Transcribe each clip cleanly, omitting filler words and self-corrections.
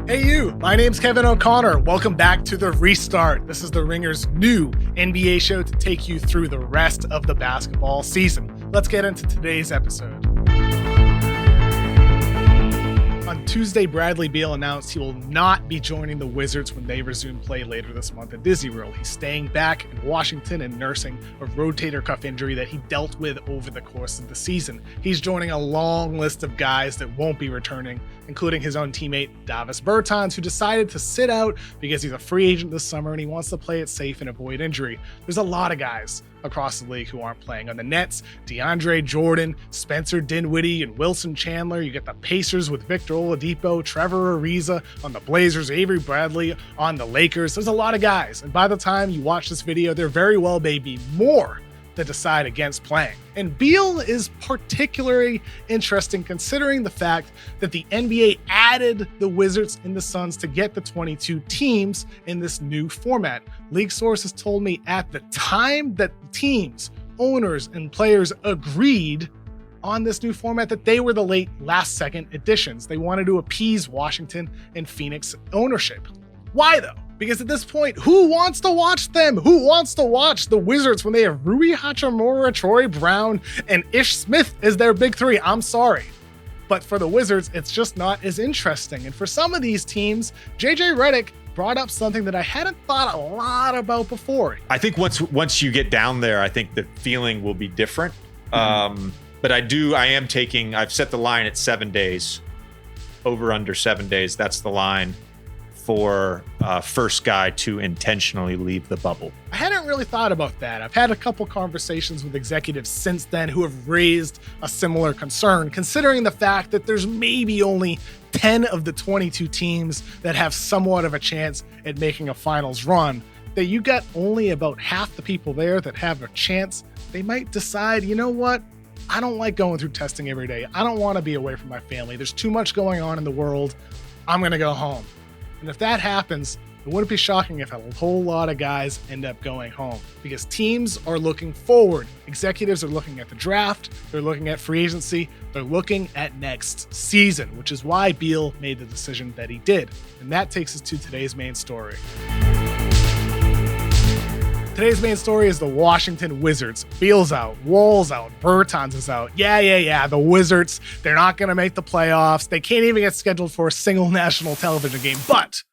Hey you, my name's Kevin O'Connor. Welcome back to The Restart. This is The Ringer's new NBA show to take you through the rest of the basketball season. Let's get into today's episode. On Tuesday, Bradley Beal announced he will not be joining the Wizards when they resume play later this month at Disney World. He's staying back in Washington and nursing a rotator cuff injury that he dealt with over the course of the season. He's joining a long list of guys that won't be returning, including his own teammate Davis Bertans, who decided to sit out because he's a free agent this summer and he wants to play it safe and avoid injury. There's a lot of guys across the league who aren't playing. On the Nets, DeAndre Jordan, Spencer Dinwiddie, and Wilson Chandler. You get the Pacers with Victor Oladipo, Trevor Ariza. On the Blazers, Avery Bradley. On the Lakers, there's a lot of guys. And by the time you watch this video, there very well may be more that decide against playing. And Beal is particularly interesting considering the fact that the NBA added the Wizards and the Suns to get the 22 teams in this new format. League sources told me at the time that teams, owners, and players agreed on this new format that they were the late last-second additions. They wanted to appease Washington and Phoenix ownership. Why though? Because at this point, who wants to watch them? Who wants to watch the Wizards when they have Rui Hachimura, Troy Brown, and Ish Smith as their big three? I'm sorry. But for the Wizards, it's just not as interesting. And for some of these teams, JJ Redick brought up something that I hadn't thought a lot about before. I think once you get down there, I think the feeling will be different. But I've set the line at 7 days. Over under 7 days, that's the line for first guy to intentionally leave the bubble. I hadn't really thought about that. I've had a couple conversations with executives since then who have raised a similar concern, considering the fact that there's maybe only 10 of the 22 teams that have somewhat of a chance at making a finals run, that you got only about half the people there that have a chance. They might decide, you know what? I don't like going through testing every day. I don't want to be away from my family. There's too much going on in the world. I'm going to go home. And if that happens, it wouldn't be shocking if a whole lot of guys end up going home, because teams are looking forward. Executives are looking at the draft. They're looking at free agency. They're looking at next season, which is why Beal made the decision that he did. And that takes us to today's main story. Today's main story is the Washington Wizards. Beal's out, Wall's out, Bertans is out. Yeah. The Wizards, they're not going to make the playoffs. They can't even get scheduled for a single national television game. But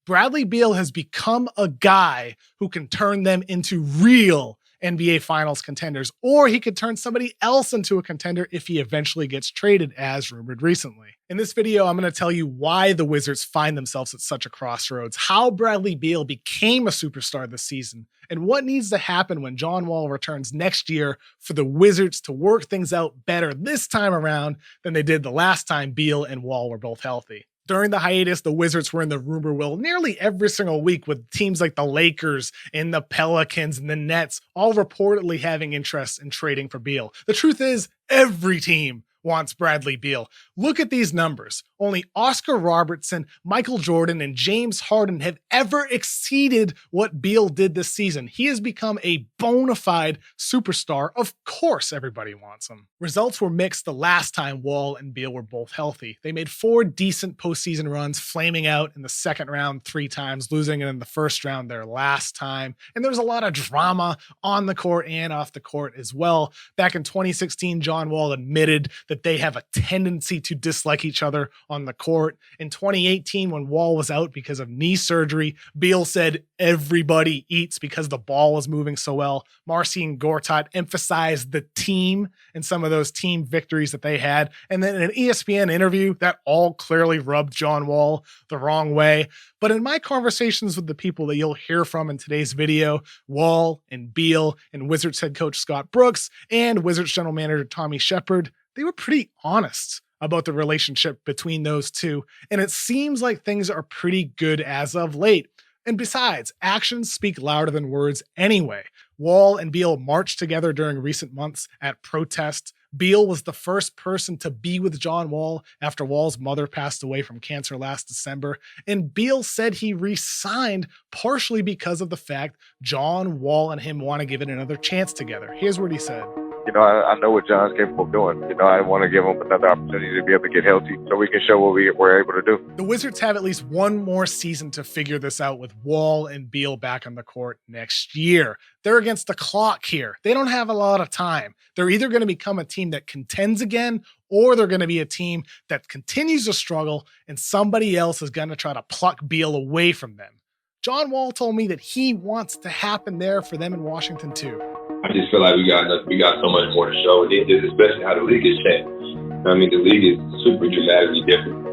Bradley Beal has become a guy who can turn them into real NBA Finals contenders, or he could turn somebody else into a contender if he eventually gets traded, as rumored recently. In this video, I'm going to tell you why the Wizards find themselves at such a crossroads, how Bradley Beal became a superstar this season, and what needs to happen when John Wall returns next year for the Wizards to work things out better this time around than they did the last time Beal and Wall were both healthy. During the hiatus, the Wizards were in the rumor mill nearly every single week, with teams like the Lakers and the Pelicans and the Nets all reportedly having interest in trading for Beal. The truth is, every team wants Bradley Beal. Look at these numbers. Only Oscar Robertson, Michael Jordan, and James Harden have ever exceeded what Beal did this season. He has become a bona fide superstar. Of course, everybody wants him. Results were mixed the last time Wall and Beal were both healthy. They made 4 decent postseason runs, flaming out in the second round 3 times, losing it in the first round their last time. And there was a lot of drama on the court and off the court as well. Back in 2016, John Wall admitted that they have a tendency to dislike each other on the court. In 2018, when Wall was out because of knee surgery, Beal said everybody eats because the ball was moving so well. Marcin Gortat emphasized the team and some of those team victories that they had. And then in an ESPN interview, that all clearly rubbed John Wall the wrong way. But in my conversations with the people that you'll hear from in today's video, Wall and Beal and Wizards head coach Scott Brooks and Wizards general manager Tommy Sheppard, they were pretty honest about the relationship between those two. And it seems like things are pretty good as of late. And besides, actions speak louder than words anyway. Wall and Beal marched together during recent months at protests. Beal was the first person to be with John Wall after Wall's mother passed away from cancer last December. And Beal said he re-signed partially because of the fact John Wall and him want to give it another chance together. Here's what he said. I know what John's capable of doing. I want to give him another opportunity to be able to get healthy so we can show what we're able to do. The Wizards have at least one more season to figure this out with Wall and Beal back on the court next year. They're against the clock here. They don't have a lot of time. They're either going to become a team that contends again, or they're going to be a team that continues to struggle and somebody else is going to try to pluck Beal away from them. John Wall told me that he wants to happen there for them in Washington too. I just feel like we got so much more to show, especially how the league has changed. The league is super dramatically different.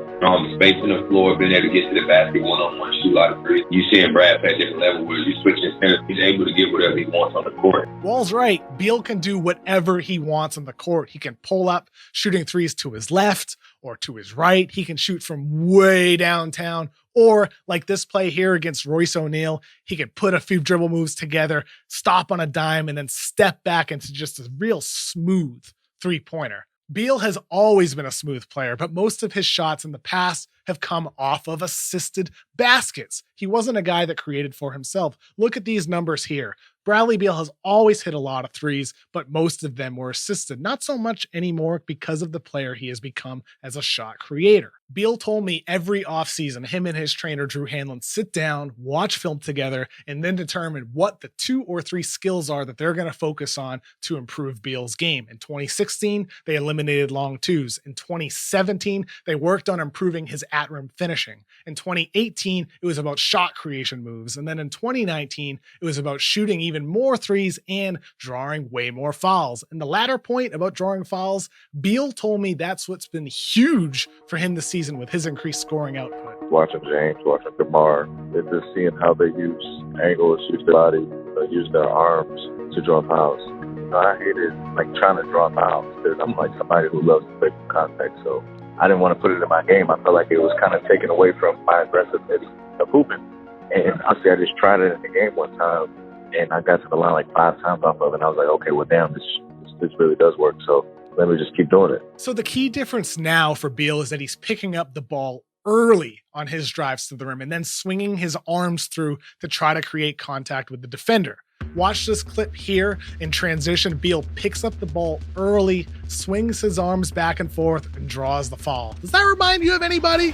Spacing the floor, being able to get to the basket one-on-one, shoot a lot of threes. You seeing Brad at a different level where you switching centers, he's able to get whatever he wants on the court. Wall's right. Beal can do whatever he wants on the court. He can pull up, shooting threes to his left or to his right. He can shoot from way downtown, or like this play here against Royce O'Neal, he can put a few dribble moves together, stop on a dime, and then step back into just a real smooth three-pointer. Beal has always been a smooth player, but most of his shots in the past have come off of assisted baskets. He wasn't a guy that created for himself. Look at these numbers here. Bradley Beal has always hit a lot of threes, but most of them were assisted. Not so much anymore because of the player he has become as a shot creator. Beal told me every offseason, him and his trainer, Drew Hanlon, sit down, watch film together, and then determine what the 2 or 3 skills are that they're going to focus on to improve Beal's game. In 2016, they eliminated long twos. In 2017, they worked on improving his at-rim finishing. In 2018, it was about shot creation moves. And then in 2019, it was about shooting even more threes and drawing way more fouls. And the latter point about drawing fouls, Beal told me that's what's been huge for him this season with his increased scoring output. Watching James, watching DeMar, it's just seeing how they use angles, use their body, use their arms to draw fouls. I hated trying to draw fouls because I'm somebody who loves to play from contact. So I didn't want to put it in my game. I felt like it was kind of taken away from my aggressiveness of hooping. And honestly, I just tried it in the game one time, and I got to the line 5 times off of it, and I was like, okay, well, damn, this really does work. So let me just keep doing it. So the key difference now for Beal is that he's picking up the ball early on his drives to the rim and then swinging his arms through to try to create contact with the defender. Watch this clip here in transition. Beal picks up the ball early, swings his arms back and forth, and draws the foul. Does that remind you of anybody?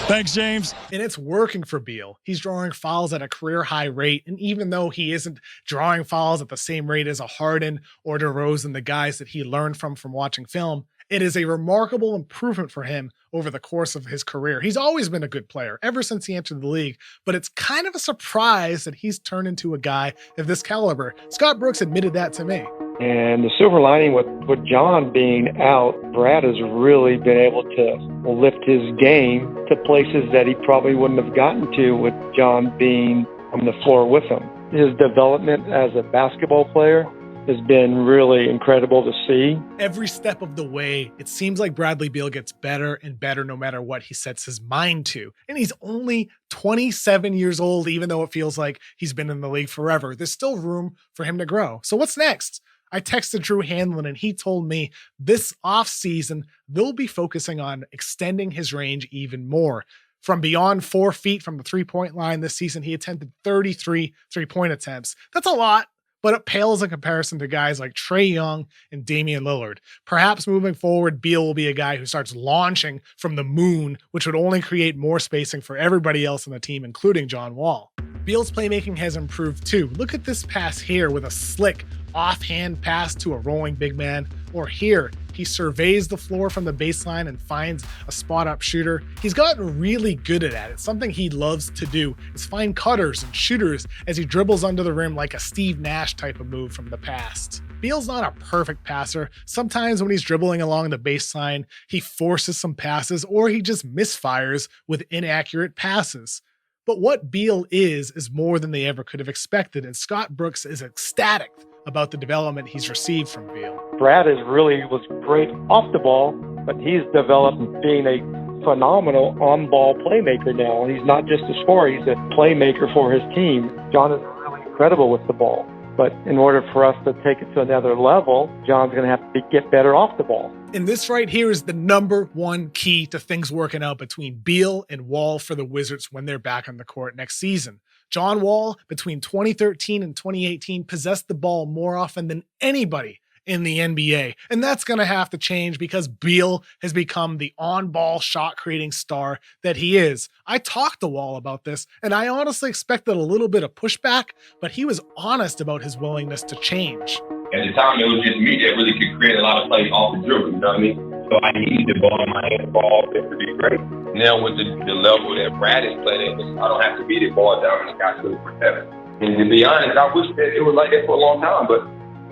Thanks, James. And it's working for Beal. He's drawing fouls at a career high rate. And even though he isn't drawing fouls at the same rate as a Harden or DeRozan, the guys that he learned from watching film, it is a remarkable improvement for him over the course of his career. He's always been a good player ever since he entered the league, but it's kind of a surprise that he's turned into a guy of this caliber. Scott Brooks admitted that to me. And the silver lining with John being out, Brad has really been able to lift his game to places that he probably wouldn't have gotten to with John being on the floor with him. His development as a basketball player has been really incredible to see. Every step of the way, it seems like Bradley Beal gets better and better no matter what he sets his mind to. And he's only 27 years old, even though it feels like he's been in the league forever. There's still room for him to grow. So what's next? I texted Drew Hanlon and he told me this offseason, they'll be focusing on extending his range even more. From beyond 4 feet from the three-point line this season, he attempted 33 three-point attempts. That's a lot, but it pales in comparison to guys like Trae Young and Damian Lillard. Perhaps moving forward, Beal will be a guy who starts launching from the moon, which would only create more spacing for everybody else on the team, including John Wall. Beal's playmaking has improved too. Look at this pass here with a slick offhand pass to a rolling big man. Or here, he surveys the floor from the baseline and finds a spot-up shooter. He's gotten really good at it. Something he loves to do is find cutters and shooters as he dribbles under the rim like a Steve Nash type of move from the past. Beal's not a perfect passer. Sometimes when he's dribbling along the baseline, he forces some passes or he just misfires with inaccurate passes. But what Beal is more than they ever could have expected, and Scott Brooks is ecstatic about the development he's received from Beal. Brad was great off the ball, but he's developed being a phenomenal on-ball playmaker now. He's not just a scorer, he's a playmaker for his team. John is really incredible with the ball. But in order for us to take it to another level, John's going to have to get better off the ball. And this right here is the number one key to things working out between Beal and Wall for the Wizards when they're back on the court next season. John Wall, between 2013 and 2018, possessed the ball more often than anybody in the NBA. And that's going to have to change because Beal has become the on-ball shot-creating star that he is. I talked to Wall about this, and I honestly expected a little bit of pushback, but he was honest about his willingness to change. At the time, it was just me that really could create a lot of plays off the dribble, you know what I mean? So I need the ball in my hand for all this to be great. Now with the level that Brad is playing, I don't have to beat it ball down and the guy 24/7. And to be honest, I wish that it was like that for a long time, but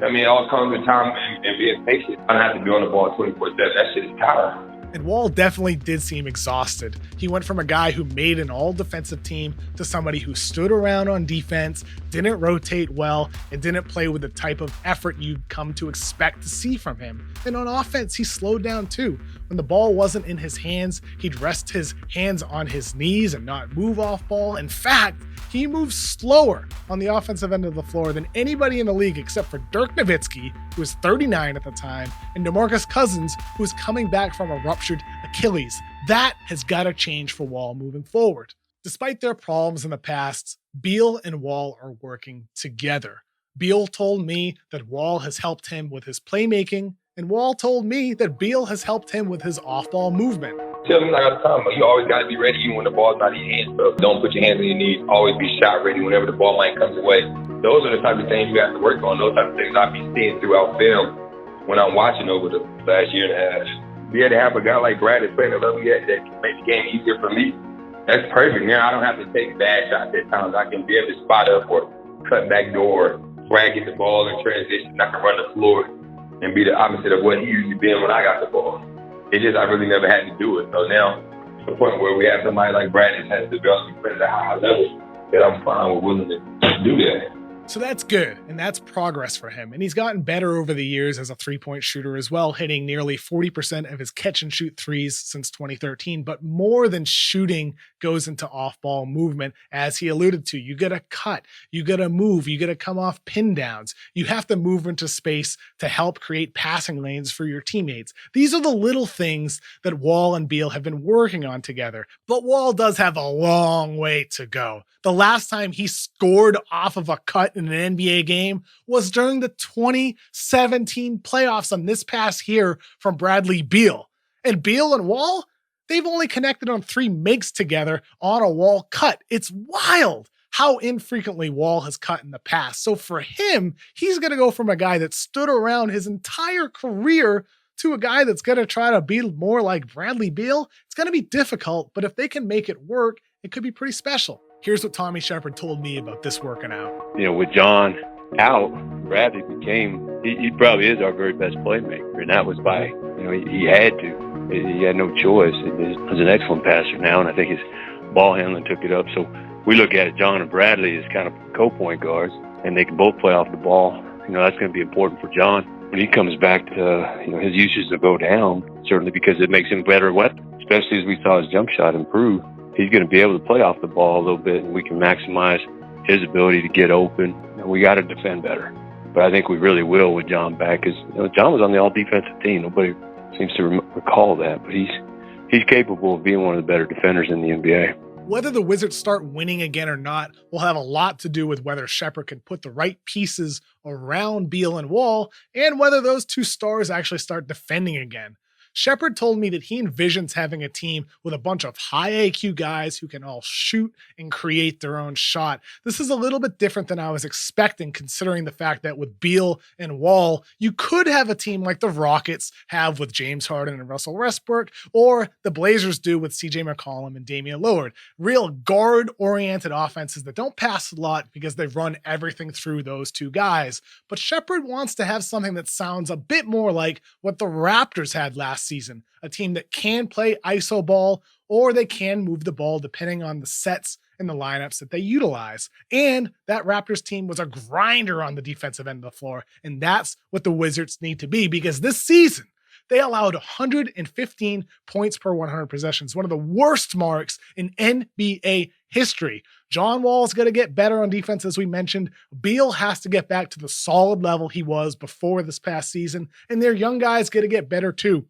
I mean, it all comes with time and being patient. I don't have to be on the ball 24/7. That shit is tiring. And Wall definitely did seem exhausted. He went from a guy who made an all-defensive team to somebody who stood around on defense, didn't rotate well, and didn't play with the type of effort you'd come to expect to see from him. And on offense, he slowed down too. When the ball wasn't in his hands, he'd rest his hands on his knees and not move off ball. In fact, he moves slower on the offensive end of the floor than anybody in the league except for Dirk Nowitzki, who was 39 at the time, and DeMarcus Cousins, who was coming back from a ruptured Achilles. That has got to change for Wall moving forward. Despite their problems in the past, Beal and Wall are working together. Beal told me that Wall has helped him with his playmaking, and Wall told me that Beal has helped him with his off-ball movement. Tell me like all the time, you always got to be ready even when the ball's not in your hands. So don't put your hands on your knees. Always be shot ready whenever the ball might come your way. Those are the type of things you have to work on. Those type of things I'll be seeing throughout film when I'm watching over the last year and a half. Be able to have a guy like Brad that's playing the level yet that can make the game easier for me. That's perfect. Now I don't have to take bad shots at times. I can be able to spot up or cut back door where I get the ball in transition. I can run the floor and be the opposite of what he used to be when I got the ball. It's just I really never had to do it. So now, to the point where we have somebody like Brad that has developed defense at a high level, that I'm fine with willing to do that. So that's good, and that's progress for him. And he's gotten better over the years as a three-point shooter as well, hitting nearly 40% of his catch-and-shoot threes since 2013. But more than shooting goes into off-ball movement, as he alluded to. You got to cut, you got to move, you got to come off pin downs. You have to move into space to help create passing lanes for your teammates. These are the little things that Wall and Beal have been working on together. But Wall does have a long way to go. The last time he scored off of a cut in an NBA game was during the 2017 playoffs on this past year from Bradley Beal. And Beal and Wall, they've only connected on 3 makes together on a Wall cut. It's wild how infrequently Wall has cut in the past. So for him, he's going to go from a guy that stood around his entire career to a guy that's going to try to be more like Bradley Beal. It's going to be difficult, but if they can make it work, it could be pretty special. Here's what Tommy Sheppard told me about this working out. You know, with John out, Bradley he probably is our very best playmaker. And that was by, you know, he had to. He had no choice. He's an excellent passer now, and I think his ball handling took it up. So we look at it, John and Bradley as kind of co-point guards, and they can both play off the ball. You know, that's going to be important for John. When he comes back to, you know, his usage will go down, certainly because it makes him a better weapon, especially as we saw his jump shot improve. He's going to be able to play off the ball a little bit, and we can maximize his ability to get open. You know, we got to defend better. But I think we really will with John back, because, you know, John was on the all-defensive team. Nobody seems to recall that, but he's capable of being one of the better defenders in the NBA. Whether the Wizards start winning again or not will have a lot to do with whether Sheppard can put the right pieces around Beal and Wall, and whether those two stars actually start defending again. Sheppard told me that he envisions having a team with a bunch of high IQ guys who can all shoot and create their own shot. This is a little bit different than I was expecting, considering the fact that with Beal and Wall, you could have a team like the Rockets have with James Harden and Russell Westbrook, or the Blazers do with CJ McCollum and Damian Lillard. Real guard-oriented offenses that don't pass a lot because they run everything through those two guys. But Sheppard wants to have something that sounds a bit more like what the Raptors had last season, a team that can play iso ball, or they can move the ball depending on the sets and the lineups that they utilize. And that Raptors team was a grinder on the defensive end of the floor, and that's what the Wizards need to be, because this season they allowed 115 points per 100 possessions, one of the worst marks in NBA history. John Wall's going to get better on defense, as we mentioned. Beal has to get back to the solid level he was before this past season, and their young guys got to get better too.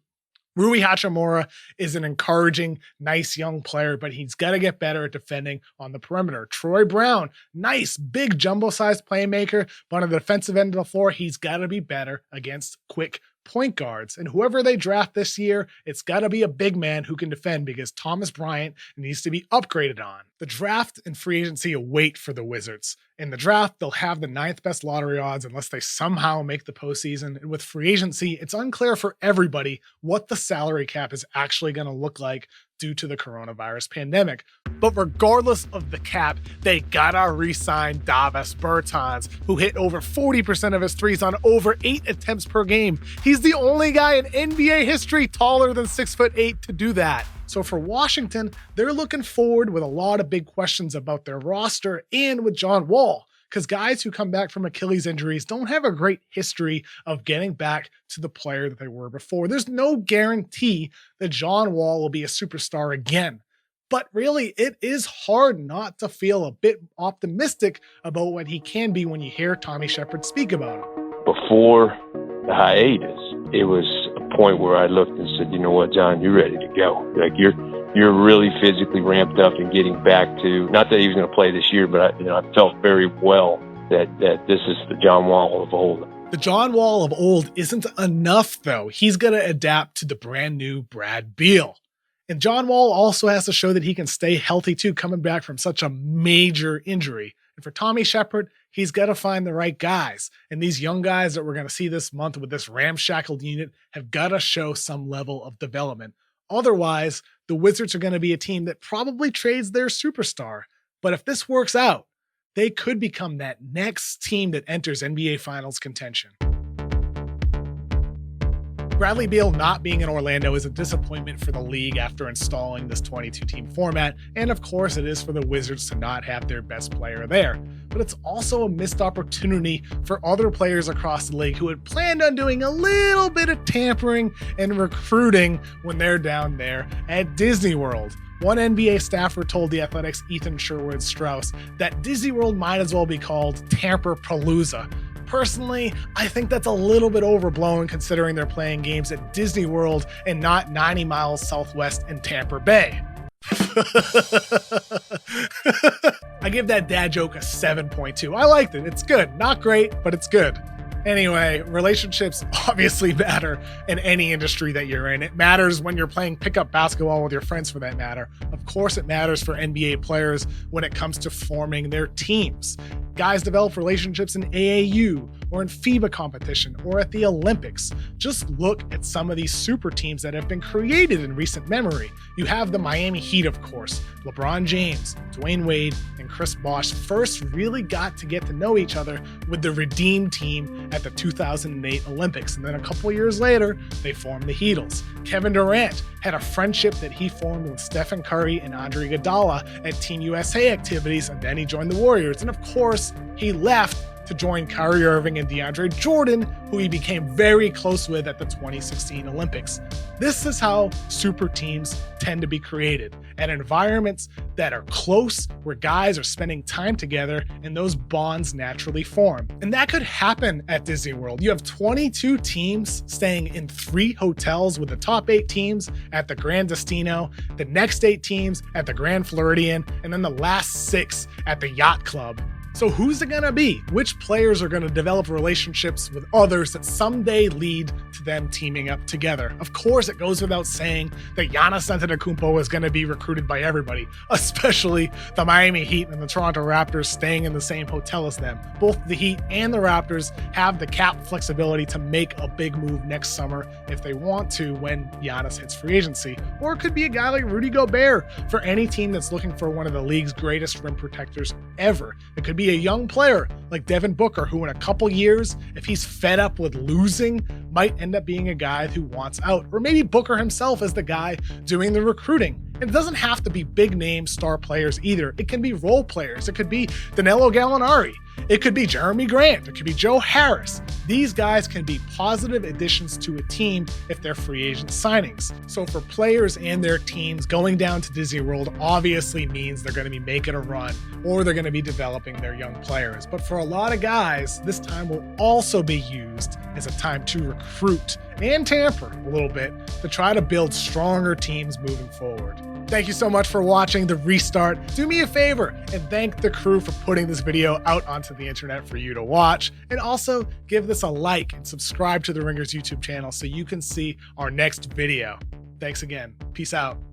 Rui Hachimura is an encouraging, nice young player, but he's got to get better at defending on the perimeter. Troy Brown, nice, big, jumbo-sized playmaker, but on the defensive end of the floor, he's got to be better against quick point guards. And whoever they draft this year, it's got to be a big man who can defend because Thomas Bryant needs to be upgraded on. The draft and free agency await for the Wizards. In the draft, they'll have the 9th best lottery odds unless they somehow make the postseason. And with free agency, it's unclear for everybody what the salary cap is actually going to look like due to the coronavirus pandemic. But regardless of the cap, they gotta re-sign Davis Bertans, who hit over 40% of his threes on over 8 attempts per game. He's the only guy in NBA history taller than 6'8" to do that. So for Washington, they're looking forward with a lot of big questions about their roster and with John Wall, because guys who come back from Achilles injuries don't have a great history of getting back to the player that they were before. There's no guarantee that John Wall will be a superstar again. But really, it is hard not to feel a bit optimistic about what he can be when you hear Tommy Sheppard speak about him. Before the hiatus, it was a point where I looked and said, you know what, John, you're ready to go. Like you're really physically ramped up and getting back to, not that he was going to play this year, but I felt very well that this is the John Wall of old. The John Wall of old isn't enough, though. He's going to adapt to the brand new Brad Beal. And John Wall also has to show that he can stay healthy too, coming back from such a major injury. And for Tommy Sheppard, he's got to find the right guys. And these young guys that we're going to see this month with this ramshackled unit have got to show some level of development. Otherwise, the Wizards are going to be a team that probably trades their superstar. But if this works out, they could become that next team that enters NBA Finals contention. Bradley Beal not being in Orlando is a disappointment for the league after installing this 22-team format, and of course it is for the Wizards to not have their best player there. But it's also a missed opportunity for other players across the league who had planned on doing a little bit of tampering and recruiting when they're down there at Disney World. One NBA staffer told The Athletic's Ethan Sherwood-Strauss that Disney World might as well be called Tamper-Palooza. Personally, I think that's a little bit overblown considering they're playing games at Disney World and not 90 miles southwest in Tampa Bay. I give that dad joke a 7.2. I liked it. It's good. Not great, but it's good. Anyway, relationships obviously matter in any industry that you're in. It matters when you're playing pickup basketball with your friends, for that matter. Of course, it matters for NBA players when it comes to forming their teams. Guys develop relationships in AAU or in FIBA competition or at the Olympics. Just look at some of these super teams that have been created in recent memory. You have the Miami Heat, of course. LeBron James, Dwayne Wade, and Chris Bosh first really got to get to know each other with the Redeem team at the 2008 Olympics. And then a couple years later, they formed the Heatles. Kevin Durant had a friendship that he formed with Stephen Curry and Andre Iguodala at Team USA activities, and then he joined the Warriors. And of course, he left to join Kyrie Irving and DeAndre Jordan, who he became very close with at the 2016 Olympics. This is how super teams tend to be created, at environments that are close, where guys are spending time together and those bonds naturally form. And that could happen at Disney World. You have 22 teams staying in 3 hotels, with the top 8 teams at the Grand Destino, the next 8 teams at the Grand Floridian, and then the last 6 at the Yacht Club. So who's it gonna be? Which players are gonna develop relationships with others that someday lead to them teaming up together? Of course, it goes without saying that Giannis Antetokounmpo is gonna be recruited by everybody, especially the Miami Heat and the Toronto Raptors staying in the same hotel as them. Both the Heat and the Raptors have the cap flexibility to make a big move next summer if they want to when Giannis hits free agency. Or it could be a guy like Rudy Gobert for any team that's looking for one of the league's greatest rim protectors ever. It could be a young player like Devin Booker, who in a couple years, if he's fed up with losing, might end up being a guy who wants out. Or maybe Booker himself is the guy doing the recruiting. And it doesn't have to be big name star players either. It can be role players. It could be Danilo Gallinari. It could be Jeremy Grant. It could be Joe Harris. These guys can be positive additions to a team if they're free agent signings. So for players and their teams, going down to Disney World obviously means they're going to be making a run or they're going to be developing their young players. But for a lot of guys, this time will also be used as a time to recruit and tamper a little bit to try to build stronger teams moving forward. Thank you so much for watching The Restart. Do me a favor and thank the crew for putting this video out onto the internet for you to watch. And also give this a like and subscribe to The Ringer's YouTube channel so you can see our next video. Thanks again. Peace out.